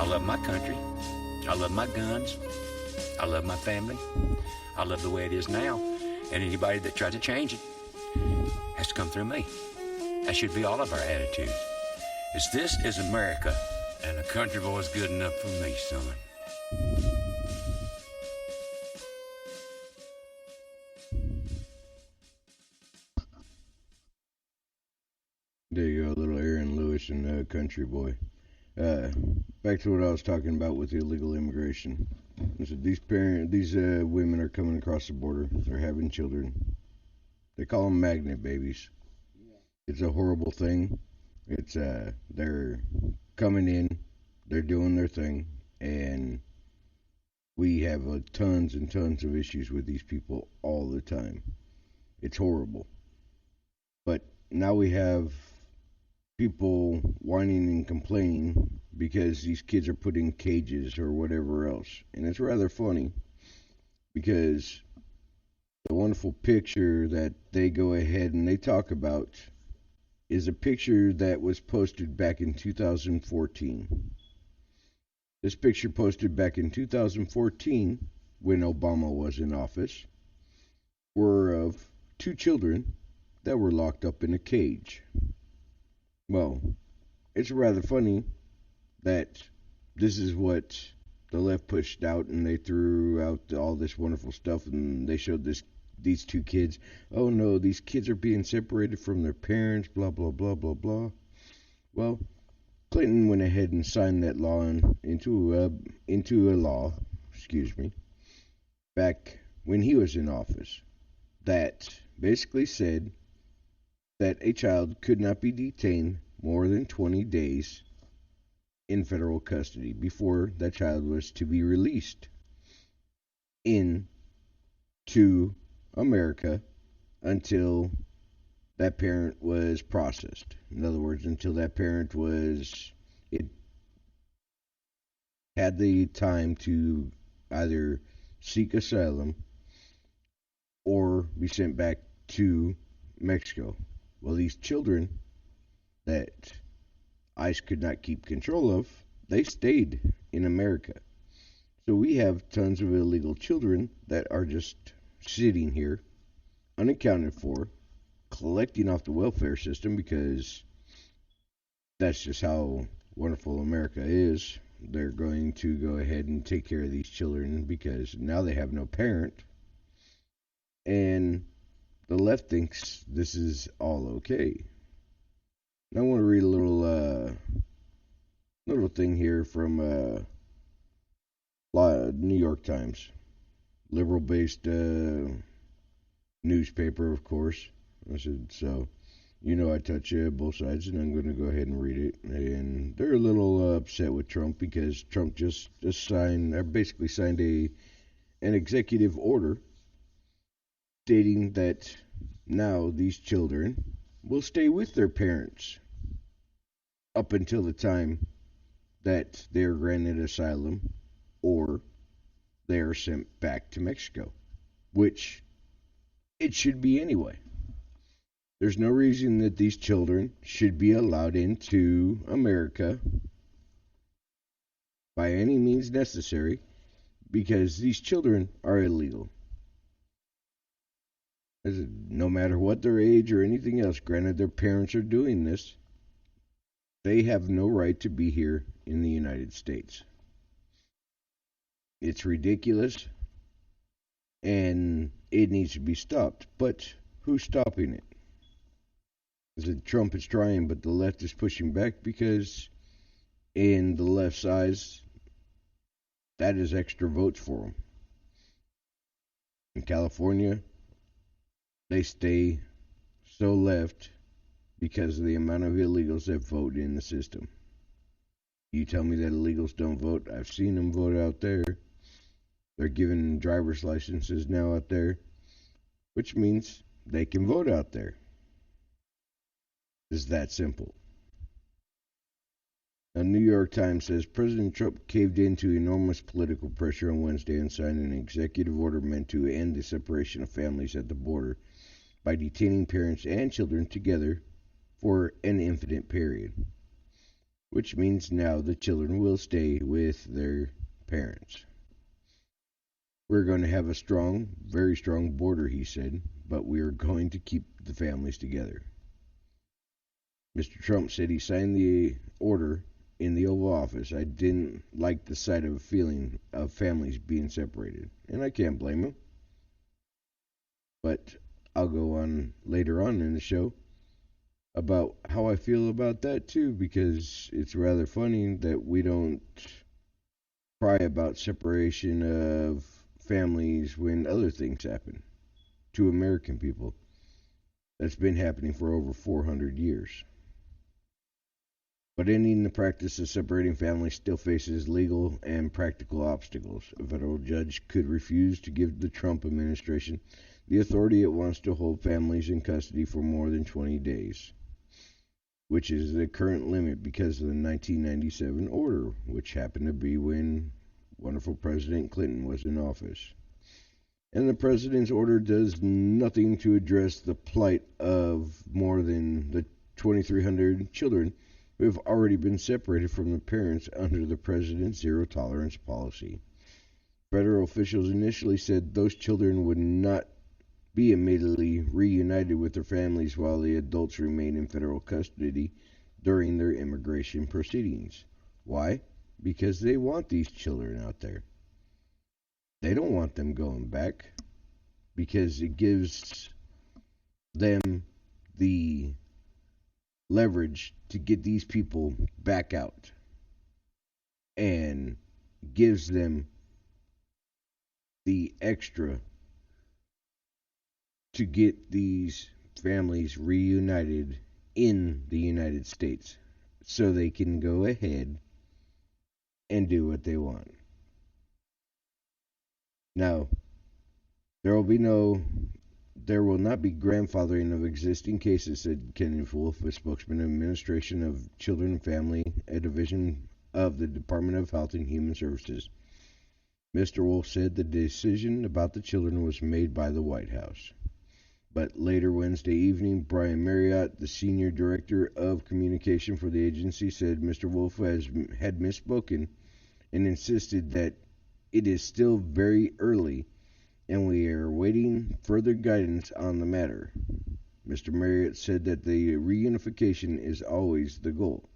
love my country. I love my guns. I love my family. I love the way it is now. And anybody that tries to change it has to come through me. That should be all of our attitudes. This is America, and a country boy's good enough for me, son. There you go, little Aaron Lewis and Country Boy. Uh, Back to what I was talking about with illegal immigration. So these women are coming across the border. They're having children. They call them magnet babies. It's a horrible thing. It's they're coming in, they're doing their thing, and we have tons and tons of issues with these people all the time. It's horrible. But now we have people whining and complaining because these kids are put in cages or whatever else. And it's rather funny because the wonderful picture that they go ahead and they talk about is a picture that was posted back in 2014. This picture posted back in 2014 when Obama was in office were of two children that were locked up in a cage. Well, it's rather funny that this is what the left pushed out, and they threw out all this wonderful stuff, and they showed these two kids. Oh no, these kids are being separated from their parents. Blah blah blah blah blah. Well, Clinton went ahead and signed that law into a law. Excuse me. Back when he was in office, that basically said that a child could not be detained more than 20 days in federal custody before that child was to be released into America until that parent was processed. In other words, until that parent had the time to either seek asylum or be sent back to Mexico. Well, these children that ICE could not keep control of, they stayed in America. So we have tons of illegal children that are just sitting here, unaccounted for, collecting off the welfare system because that's just how wonderful America is. They're going to go ahead and take care of these children because now they have no parent. And the left thinks this is all okay. Now I want to read a little thing here from New York Times, liberal-based newspaper, of course. I said so. I touch both sides, and I'm going to go ahead and read it. And they're a little upset with Trump because Trump just basically signed an executive order stating that now these children will stay with their parents up until the time that they are granted asylum or they are sent back to Mexico, which it should be anyway. There's no reason that these children should be allowed into America by any means necessary because these children are illegal. No matter what their age or anything else, granted their parents are doing this, they have no right to be here in the United States. It's ridiculous and it needs to be stopped. But who's stopping it? Trump is trying, but the left is pushing back because in the left's eyes, that is extra votes for them. In California, they stay so left because of the amount of illegals that vote in the system. You tell me that illegals don't vote? I've seen them vote out there. They're given driver's licenses now out there, which means they can vote out there. It's that simple. The New York Times says President Trump caved into enormous political pressure on Wednesday and signed an executive order meant to end the separation of families at the border by detaining parents and children together for an infinite period. which means now the children will stay with their parents. We're going to have a strong, very strong border, he said, but we are going to keep the families together. Mr. Trump said he signed the order in the Oval Office. I didn't like the sight of a feeling of families being separated, and I can't blame him. But I'll go on later on in the show about how I feel about that too, because it's rather funny that we don't cry about separation of families when other things happen to American people. That's been happening for over 400 years. But ending the practice of separating families still faces legal and practical obstacles. A federal judge could refuse to give the Trump administration the authority it wants to hold families in custody for more than 20 days, which is the current limit because of the 1997 order, which happened to be when wonderful President Clinton was in office. And the president's order does nothing to address the plight of more than the 2,300 children who have already been separated from their parents under the president's zero tolerance policy. Federal officials initially said those children would not be immediately reunited with their families while the adults remain in federal custody during their immigration proceedings. Why? Because they want these children out there. They don't want them going back because it gives them the leverage to get these people back out and gives them the extra to get these families reunited in the United States so they can go ahead and do what they want. Now, there will not be grandfathering of existing cases, said Kenneth Wolf, a spokesman of Administration of Children and Family, a division of the Department of Health and Human Services. Mr. Wolf said the decision about the children was made by the White House. But later Wednesday evening, Brian Marriott, the senior director of communication for the agency, said Mr. Wolf had misspoken and insisted that it is still very early and we are awaiting further guidance on the matter. Mr. Marriott said that the reunification is always the goal,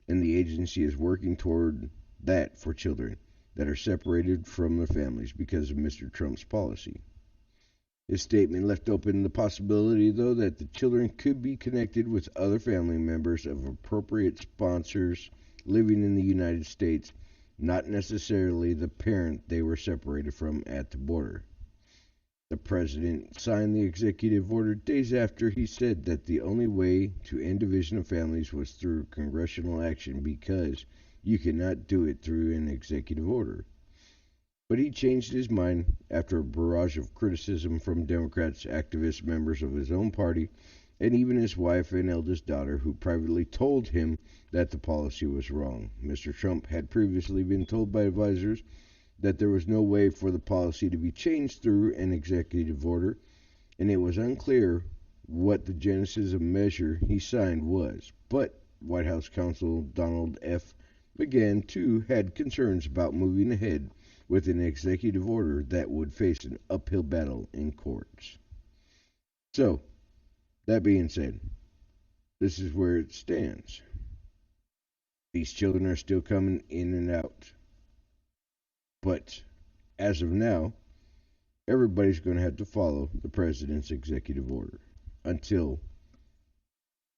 and the agency is working toward that for children that are separated from their families because of Mr. Trump's policy. His statement left open the possibility, though, that the children could be connected with other family members of appropriate sponsors living in the United States, not necessarily the parent they were separated from at the border. The president signed the executive order days after he said that the only way to end division of families was through congressional action because you cannot do it through an executive order. But he changed his mind after a barrage of criticism from Democrats, activist members of his own party, and even his wife and eldest daughter, who privately told him that the policy was wrong. Mr. Trump had previously been told by advisors that there was no way for the policy to be changed through an executive order, and it was unclear what the genesis of measure he signed was. But White House counsel Donald F. McGahn, too, had concerns about moving ahead with an executive order that would face an uphill battle in courts. So, that being said, this is where it stands. These children are still coming in and out. But as of now, everybody's going to have to follow the president's executive order until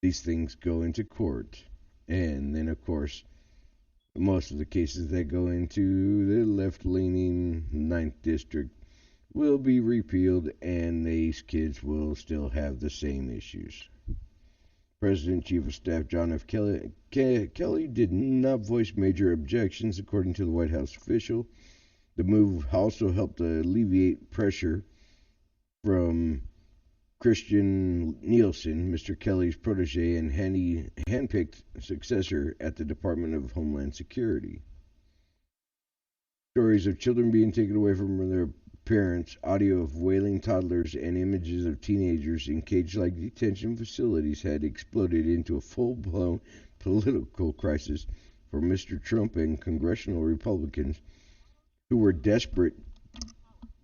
these things go into court. And then, of course, most of the cases that go into the left-leaning 9th District will be repealed, and these kids will still have the same issues. President Chief of Staff John F. Kelly did not voice major objections, according to the White House official. The move also helped alleviate pressure from Christian Nielsen, Mr. Kelly's protege and handpicked successor at the Department of Homeland Security. Stories of children being taken away from their parents, audio of wailing toddlers, and images of teenagers in cage-like detention facilities had exploded into a full-blown political crisis for Mr. Trump and congressional Republicans who were desperate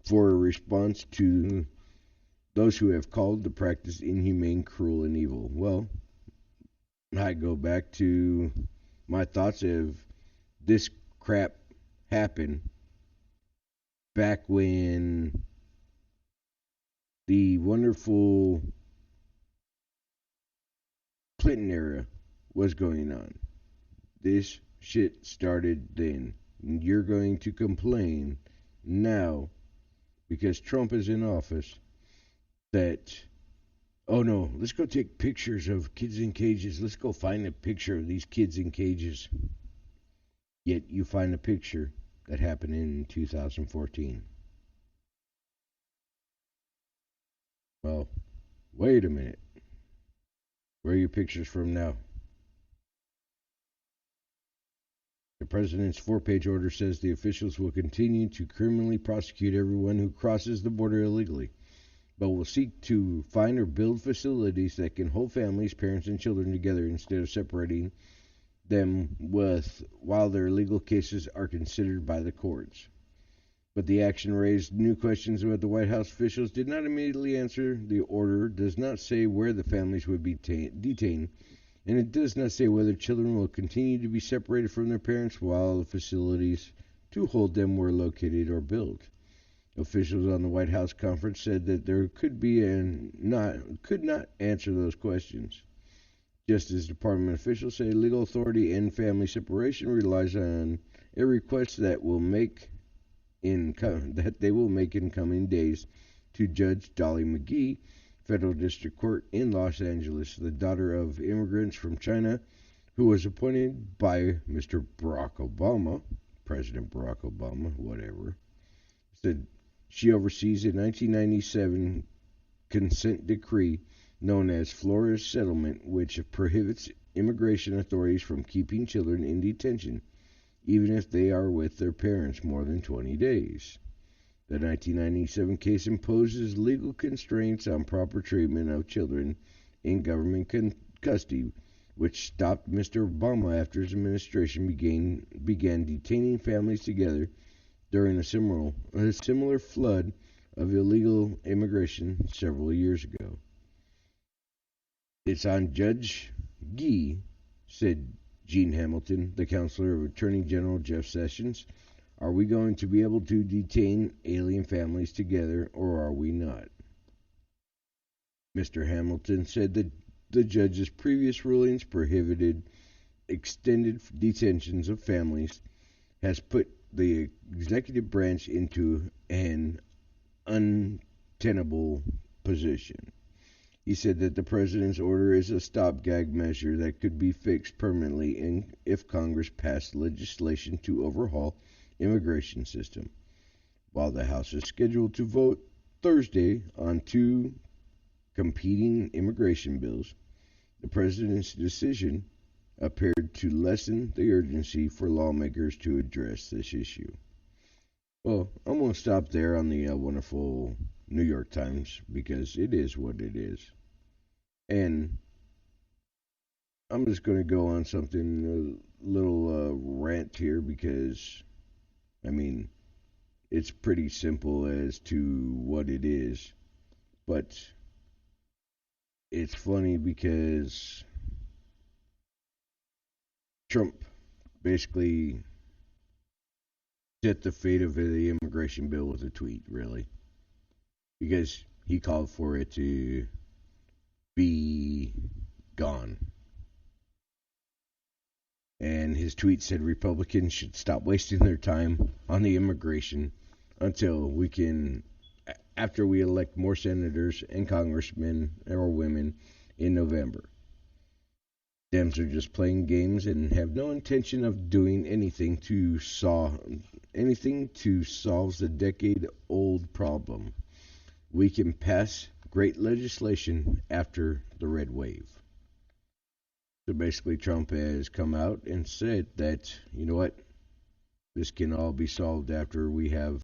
for a response to those who have called the practice inhumane, cruel, and evil. Well, I go back to my thoughts of this crap happened back when the wonderful Clinton era was going on. This shit started then. You're going to complain now because Trump is in office that, oh no, let's go take pictures of kids in cages. Let's go find a picture of these kids in cages. Yet you find a picture that happened in 2014. Well, wait a minute. Where are your pictures from now? The president's 4-page order says the officials will continue to criminally prosecute everyone who crosses the border illegally, but will seek to find or build facilities that can hold families, parents, and children together instead of separating them while their legal cases are considered by the courts. But the action raised new questions about the White House officials did not immediately answer. The order does not say where the families would be detained, and it does not say whether children will continue to be separated from their parents while the facilities to hold them were located or built. Officials on the White House conference said that there could not answer those questions. Just as department officials say legal authority and family separation relies on a request that they will make in coming days to Judge Dolly McGee, Federal District Court in Los Angeles, the daughter of immigrants from China, who was appointed by Mr. Barack Obama, President Barack Obama, whatever, said she oversees a 1997 consent decree known as Flores Settlement, which prohibits immigration authorities from keeping children in detention, even if they are with their parents more than 20 days. The 1997 case imposes legal constraints on proper treatment of children in government custody, which stopped Mr. Obama after his administration began detaining families together during a similar flood of illegal immigration several years ago. It's on Judge Gee, said Gene Hamilton, the counselor of Attorney General Jeff Sessions. Are we going to be able to detain alien families together, or are we not? Mr. Hamilton said that the judge's previous rulings prohibited extended detentions of families has put the executive branch into an untenable position. He said that the president's order is a stopgap measure that could be fixed permanently if Congress passed legislation to overhaul immigration system. While the House is scheduled to vote Thursday on 2 competing immigration bills, the president's decision appeared to lessen the urgency for lawmakers to address this issue. Well, I'm going to stop there on the wonderful New York Times because it is what it is. And I'm just going to go on something, a little rant here because, I mean, it's pretty simple as to what it is. But it's funny because Trump basically set the fate of the immigration bill with a tweet, really. Because he called for it to be gone. And his tweet said Republicans should stop wasting their time on the immigration until we can, after we elect more senators and congressmen or women in November. Dems are just playing games and have no intention of doing anything to solve the decade-old problem. We can pass great legislation after the red wave. So basically, Trump has come out and said that, you know what, this can all be solved after we have